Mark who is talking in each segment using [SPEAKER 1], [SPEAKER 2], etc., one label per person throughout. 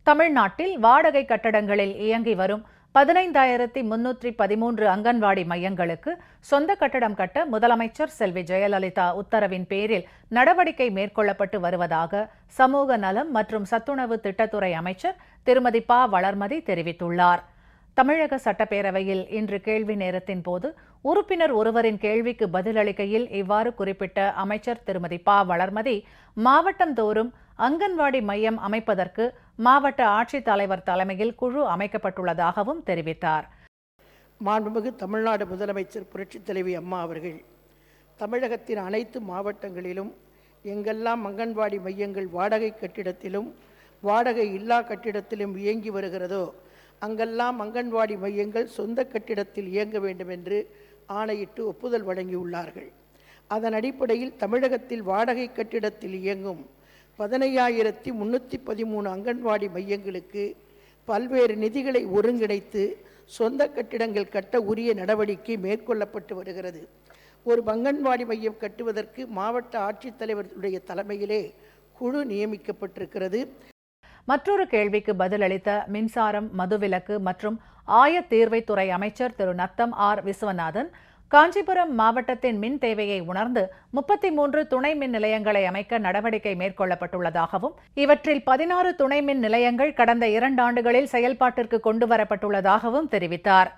[SPEAKER 1] தமிழ்நாட்டில் வாடகை கட்டடங்களில் இயங்கி வரும் 15,313 அங்கன்வாடி மையங்களுக்கு சொந்த கட்டடம் கட்ட முதலமைச்சர் செல்வி ஜெயலலிதா உத்தரவின் பேரில் நடவடிக்கை மேற்கொள்ளப்பட்டு வருவதாக சமூக நலம் மற்றும் சத்துணவு திட்டத்துறை அமைச்சர் திருமதி ப. வளர்மதி தெரிவித்துள்ளார். தமிழக சட்டப்பேரவையில் இன்று கேள்வி நேரத்தின் போது உறுப்பினர் ஒருவரின் கேள்விக்கு பதிலளிக்கையில் இவ்வாறு குறிப்பிட்ட அமைச்சர் திருமதி ப. வளர்மதி, மாவட்டந்தோறும் அங்கன்வாடி மையம் அமைப்பதற்கு மாவட்ட ஆட்சித்தலைவர் தலைமையில் குழு அமைக்கப்பட்டுள்ளதாகவும் தெரிவித்தார்.
[SPEAKER 2] மாண்புமிகு தமிழ்நாடு முதலமைச்சர் புரட்சித் தலைவி அம்மா அவர்கள் தமிழகத்தின் அனைத்து மாவட்டங்களிலும் எங்கெல்லாம் அங்கன்வாடி மையங்கள் வாடகை கட்டிடத்திலும் வாடகை இல்லா கட்டிடத்திலும் இயங்கி வருகிறதோ அங்கெல்லாம் அங்கன்வாடி மையங்கள் சொந்த கட்டிடத்தில் இயங்க வேண்டும் என்று ஆணையிட்டு ஒப்புதல் வழங்கியுள்ளார்கள். அதன் அடிப்படையில் தமிழகத்தில் வாடகை கட்டிடத்தில் இயங்கும் 15,313 அங்கன்வாடி மையங்களுக்கு பல்வேறு நிதிகளை ஒருங்கிணைத்து சொந்த கட்டிடங்கள் கட்ட உரிய நடவடிக்கை மேற்கொள்ளப்பட்டு வருகிறது. ஒரு அங்கன்வாடி மையம் கட்டுவதற்கு மாவட்ட ஆட்சித்தலைவருடைய தலைமையிலே குழு நியமிக்கப்பட்டிருக்கிறது.
[SPEAKER 1] மற்றொரு கேள்விக்கு பதிலளித்த மின்சாரம், மதுவிலக்கு மற்றும் ஆயத்தீர்வைத்துறை அமைச்சர் திரு நத்தம் ஆர். விஸ்வநாதன், காஞ்சிபுரம் மாவட்டத்தின் மின் தேவையை உணர்ந்து 33 துணை மின் நிலையங்களை அமைக்க நடவடிக்கை மேற்கொள்ளப்பட்டுள்ளதாகவும் இவற்றில் 16 துணை மின் நிலையங்கள் கடந்த 2 ஆண்டுகளில் செயல்பாட்டிற்கு கொண்டுவரப்பட்டுள்ளதாகவும் தெரிவித்தார்.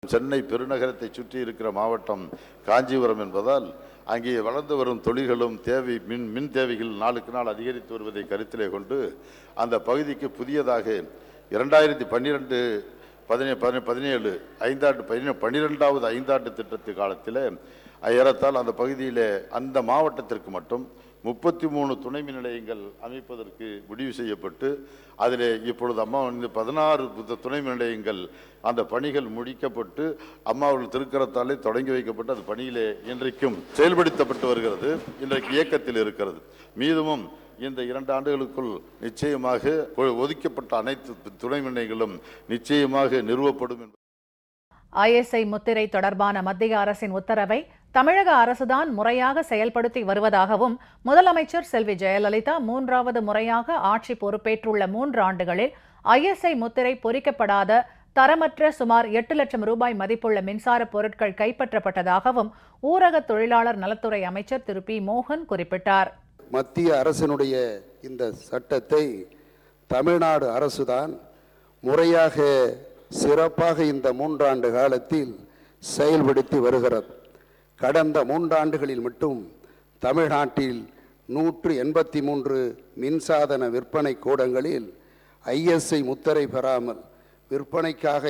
[SPEAKER 3] சென்னை பெருநகரத்தை சுற்றி இருக்கிற மாவட்டம் காஞ்சிபுரம் என்பதால் அங்கே வளர்ந்து வரும் தொழில்களும் மின் தேவைகள் நாளுக்கு நாள் அதிகரித்து வருவதை கருத்திலே கொண்டு அந்த பகுதிக்கு புதியதாக 2017 ஐந்தாண்டு திட்டத்து காலத்தில் ஏறத்தால் அந்த பகுதியில் அந்த மாவட்டத்திற்கு மட்டும் 33 துணை மின் நிலையங்கள் அமைப்பதற்கு முடிவு செய்யப்பட்டு அதில் இப்பொழுது அம்மா 16 துணை மின் நிலையங்கள் அந்த பணிகள் முடிக்கப்பட்டு அம்மாவர்கள் திருக்கரத்தாலே தொடங்கி வைக்கப்பட்டு அது பணியிலே இன்றைக்கும் செயல்படுத்தப்பட்டு வருகிறது. இன்றைக்கு இயக்கத்தில் இருக்கிறது. மீதமும் இந்த 2 ஆண்டுகளுக்குள் நிச்சயமாக ஒதுக்கப்பட்ட அனைத்து துணை மின் நிலையங்களும் நிச்சயமாக நிறுவப்படும்.
[SPEAKER 1] ISI முத்திரை தொடர்பான மத்திய அரசின் உத்தரவை தமிழக அரசுதான் முறையாக செயல்படுத்தி வருவதாகவும் முதலமைச்சர் செல்வி ஜெயலலிதா 3வது முறையாக ஆட்சி பொறுப்பேற்றுள்ள 3 ஆண்டுகளில் ISI முத்திரை பொறிக்கப்படாத தரமற்ற சுமார் 8 லட்சம் ரூபாய் மதிப்புள்ள மின்சார பொருட்கள் கைப்பற்றப்பட்டதாகவும் ஊரக தொழிலாளர் நலத்துறை அமைச்சர் திரு பி. மோகன் குறிப்பிட்டார்.
[SPEAKER 4] மத்திய அரசினுடைய இந்த சட்டத்தை தமிழ்நாடு அரசுதான் முறையாக சிறப்பாக இந்த 3 ஆண்டு காலத்தில் செயல்படுத்தி வருகிறது. கடந்த 3 ஆண்டுகளில் மட்டும் தமிழ்நாட்டில் 183 மின்சாதன விற்பனை கூடங்களில் ISI முத்திரை பெறாமல் விற்பனைக்காக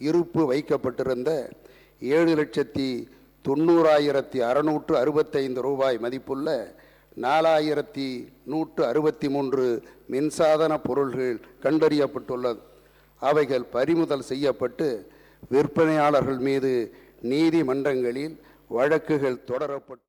[SPEAKER 4] இருப்பு வைக்கப்பட்டிருந்த 7,90,665 ரூபாய் மதிப்புள்ள 4,163 மின்சாதன பொருள்கள் கண்டறியப்பட்டுள்ளது. அவைகள் பறிமுதல் செய்யப்பட்டு விற்பனையாளர்கள் மீது நீதிமன்றங்களில் வழக்குகள் தொடரப்பட்டு